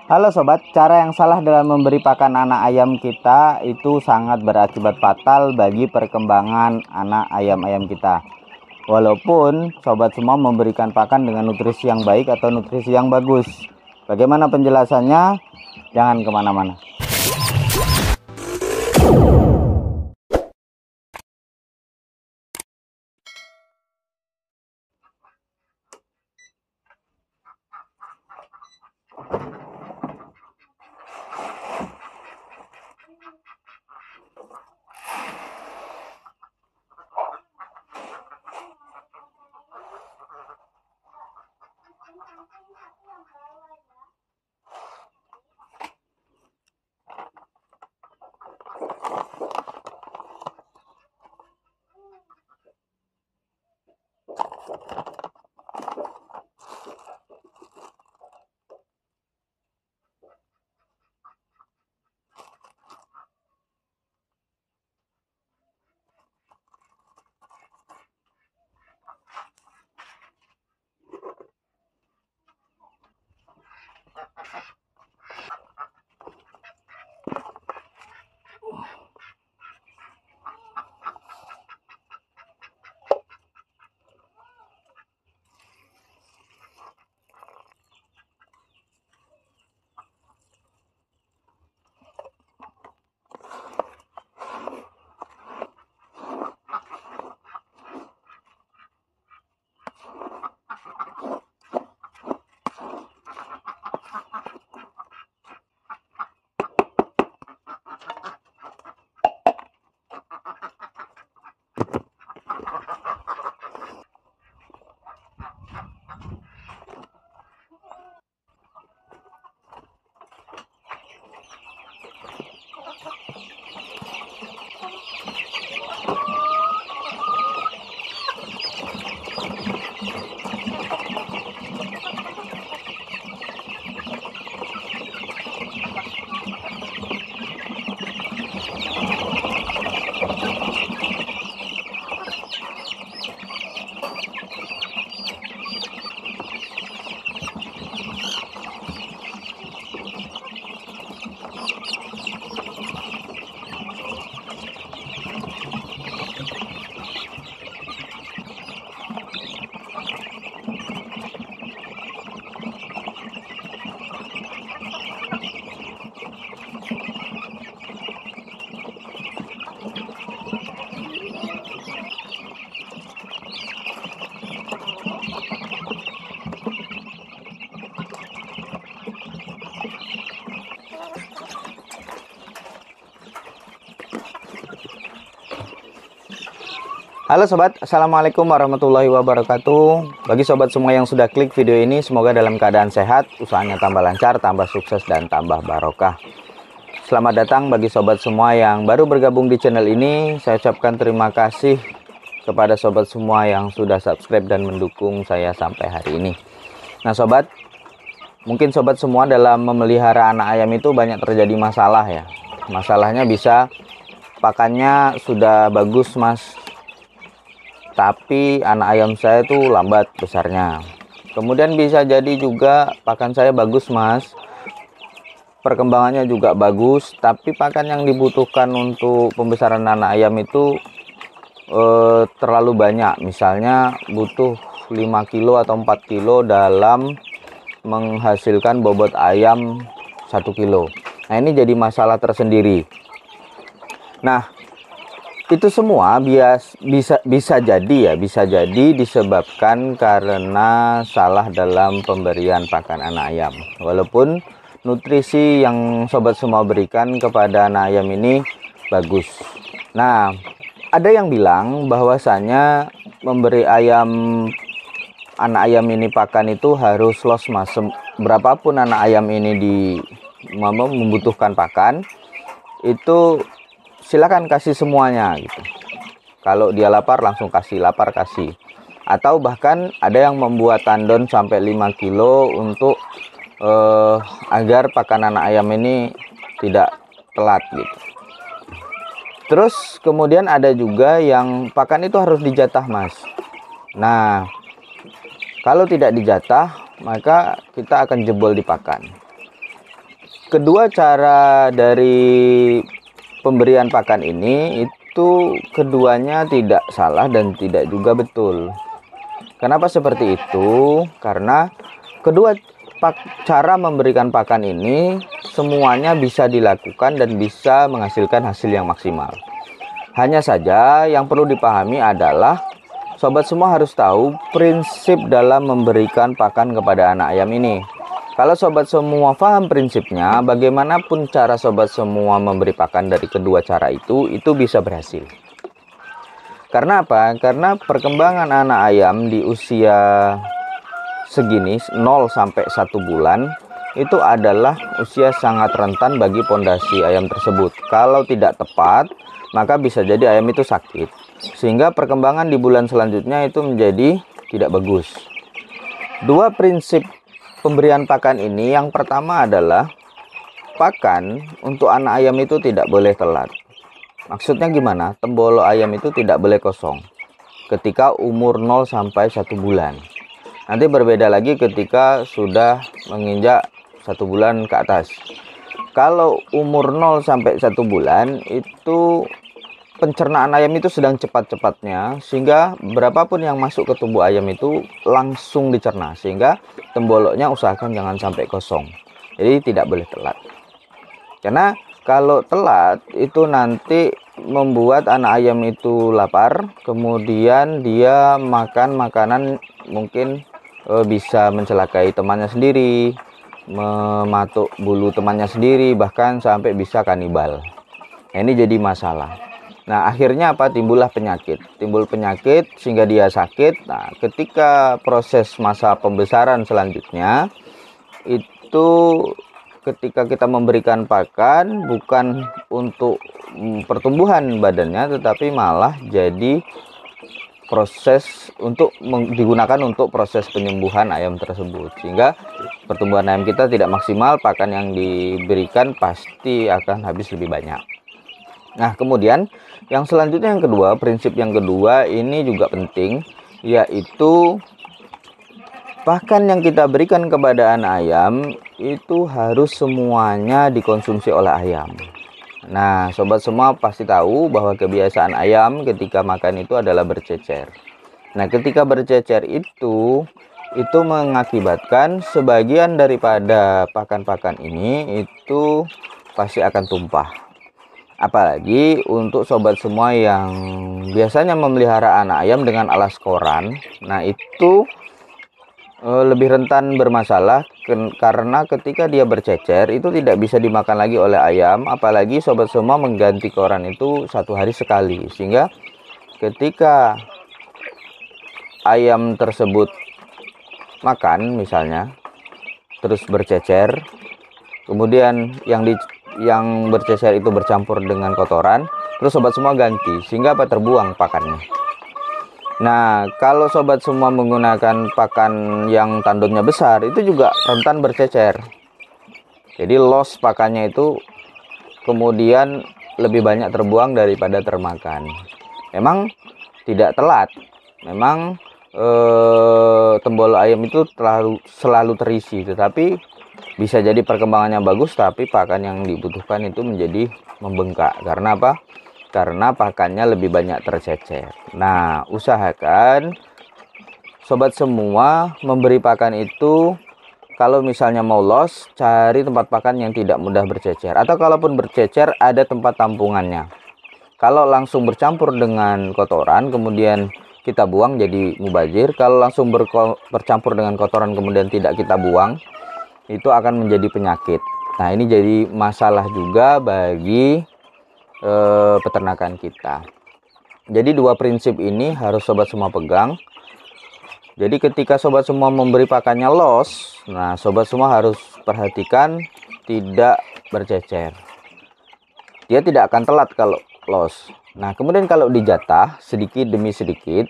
Halo sobat, cara yang salah dalam memberi pakan anak ayam kita itu sangat berakibat fatal bagi perkembangan anak ayam-ayam kita. Walaupun sobat semua memberikan pakan dengan nutrisi yang baik atau nutrisi yang bagus. Bagaimana penjelasannya? Jangan kemana-mana. Halo sobat, assalamualaikum warahmatullahi wabarakatuh. Bagi sobat semua yang sudah klik video ini, semoga dalam keadaan sehat, usahanya tambah lancar, tambah sukses, dan tambah barokah. Selamat datang bagi sobat semua yang baru bergabung di channel ini. Saya ucapkan terima kasih kepada sobat semua yang sudah subscribe dan mendukung saya sampai hari ini. Nah sobat, mungkin sobat semua dalam memelihara anak ayam itu banyak terjadi masalah ya. Masalahnya bisa pakannya sudah bagus mas, tapi anak ayam saya tuh lambat besarnya. Kemudian bisa jadi juga pakan saya bagus mas, perkembangannya juga bagus, tapi pakan yang dibutuhkan untuk pembesaran anak ayam itu terlalu banyak. Misalnya butuh 5 kilo atau 4 kilo dalam menghasilkan bobot ayam 1 kilo. Nah ini jadi masalah tersendiri. Nah itu semua bisa jadi disebabkan karena salah dalam pemberian pakan anak ayam. Walaupun nutrisi yang sobat semua berikan kepada anak ayam ini bagus. Nah, ada yang bilang bahwasanya memberi anak ayam ini pakan itu harus los mas. Berapapun anak ayam ini membutuhkan pakan, itu silakan kasih semuanya gitu. Kalau dia lapar langsung kasih, lapar kasih. Atau bahkan ada yang membuat tandon sampai 5 kilo untuk agar pakan anak ayam ini tidak telat gitu. Terus kemudian ada juga yang pakan itu harus dijatah mas. Nah kalau tidak dijatah maka kita akan jebol di pakan. Kedua cara dari pemberian pakan ini itu keduanya tidak salah dan tidak juga betul. Kenapa seperti itu? Karena kedua cara memberikan pakan ini semuanya bisa dilakukan dan bisa menghasilkan hasil yang maksimal. Hanya saja yang perlu dipahami adalah sobat semua harus tahu prinsip dalam memberikan pakan kepada anak ayam ini. Kalau sobat semua paham prinsipnya, bagaimanapun cara sobat semua memberi pakan dari kedua cara itu bisa berhasil. Karena apa? Karena perkembangan anak ayam di usia segini 0 sampai 1 bulan itu adalah usia sangat rentan bagi pondasi ayam tersebut. Kalau tidak tepat, maka bisa jadi ayam itu sakit. Sehingga perkembangan di bulan selanjutnya itu menjadi tidak bagus. Dua prinsip pemberian pakan ini, yang pertama adalah pakan untuk anak ayam itu tidak boleh telat. Maksudnya gimana? Tembolok ayam itu tidak boleh kosong ketika umur 0 sampai 1 bulan. Nanti berbeda lagi ketika sudah menginjak 1 bulan ke atas. Kalau umur 0 sampai 1 bulan itu pencernaan ayam itu sedang cepat-cepatnya, sehingga berapapun yang masuk ke tubuh ayam itu langsung dicerna, sehingga temboloknya usahakan jangan sampai kosong. Jadi tidak boleh telat, karena kalau telat itu nanti membuat anak ayam itu lapar, kemudian dia makan makanan mungkin bisa mencelakai temannya sendiri, mematuk bulu temannya sendiri, bahkan sampai bisa kanibal. Ini jadi masalah. Nah, akhirnya apa? Timbul penyakit sehingga dia sakit. Nah, ketika proses masa pembesaran selanjutnya itu ketika kita memberikan pakan bukan untuk pertumbuhan badannya, tetapi malah jadi proses untuk digunakan untuk proses penyembuhan ayam tersebut, sehingga pertumbuhan ayam kita tidak maksimal, pakan yang diberikan pasti akan habis lebih banyak. Nah, kemudian yang selanjutnya, yang kedua, prinsip yang kedua ini juga penting, yaitu pakan yang kita berikan kepada anak ayam itu harus semuanya dikonsumsi oleh ayam. Nah, sobat semua pasti tahu bahwa kebiasaan ayam ketika makan itu adalah bercecer. Nah, ketika bercecer itu mengakibatkan sebagian daripada pakan-pakan ini itu pasti akan tumpah. Apalagi untuk sobat semua yang biasanya memelihara anak ayam dengan alas koran, nah itu lebih rentan bermasalah karena ketika dia bercecer itu tidak bisa dimakan lagi oleh ayam. Apalagi sobat semua mengganti koran itu 1 hari sekali, sehingga ketika ayam tersebut makan misalnya terus bercecer, kemudian yang bercecer itu bercampur dengan kotoran, terus sobat semua ganti, sehingga terbuang pakannya. Nah, kalau sobat semua menggunakan pakan yang tanduknya besar, itu juga rentan bercecer. Jadi loss pakannya itu kemudian lebih banyak terbuang daripada termakan. Memang tidak telat, memang tembolok ayam itu selalu terisi, tetapi bisa jadi perkembangannya bagus, tapi pakan yang dibutuhkan itu menjadi membengkak. Karena apa? Karena pakannya lebih banyak tercecer. Nah, usahakan sobat semua memberi pakan itu, kalau misalnya mau loss, cari tempat pakan yang tidak mudah bercecer. Atau kalaupun bercecer, ada tempat tampungannya. Kalau langsung bercampur dengan kotoran, kemudian kita buang, jadi mubazir. Kalau langsung bercampur dengan kotoran, kemudian tidak kita buang, itu akan menjadi penyakit. Nah, ini jadi masalah juga bagi peternakan kita. Jadi dua prinsip ini harus sobat semua pegang. Jadi ketika sobat semua memberi pakannya loss, nah sobat semua harus perhatikan tidak bercecer. Dia tidak akan telat kalau loss. Nah, kemudian kalau dijatah sedikit demi sedikit,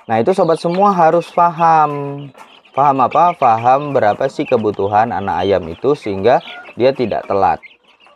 nah itu sobat semua harus paham. Paham apa? Paham berapa sih kebutuhan anak ayam itu sehingga dia tidak telat.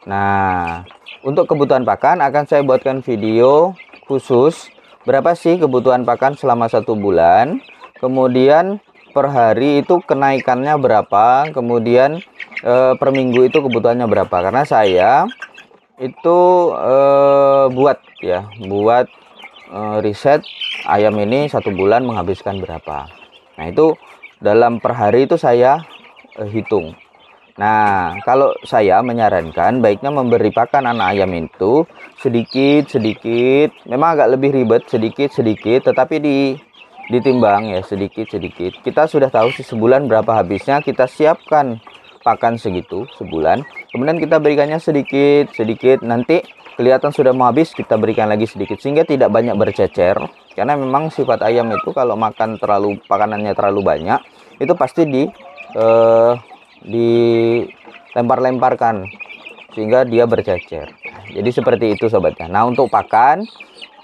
Nah, untuk kebutuhan pakan akan saya buatkan video khusus berapa sih kebutuhan pakan selama 1 bulan. Kemudian per hari itu kenaikannya berapa. Kemudian per minggu itu kebutuhannya berapa, karena saya itu buat riset ayam ini 1 bulan menghabiskan berapa. Nah itu dalam per hari itu saya hitung. Nah kalau saya menyarankan baiknya memberi pakan anak ayam itu sedikit-sedikit, memang agak lebih ribet sedikit-sedikit, tetapi ditimbang ya sedikit-sedikit. Kita sudah tahu sih sebulan berapa habisnya, kita siapkan pakan segitu sebulan, kemudian kita berikannya sedikit-sedikit, nanti kelihatan sudah mau habis kita berikan lagi sedikit, sehingga tidak banyak bercecer. Karena memang sifat ayam itu kalau makan pakanannya terlalu banyak itu pasti dilempar-lemparkan sehingga dia bercecer. Jadi seperti itu sobatnya. Nah untuk pakan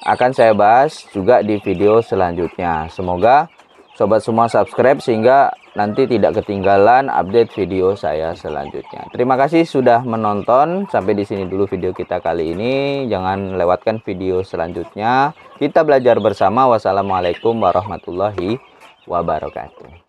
akan saya bahas juga di video selanjutnya. Semoga sobat semua subscribe sehingga nanti tidak ketinggalan update video saya selanjutnya. Terima kasih sudah menonton. Sampai di sini dulu video kita kali ini. Jangan lewatkan video selanjutnya. Kita belajar bersama. Wassalamualaikum warahmatullahi wabarakatuh.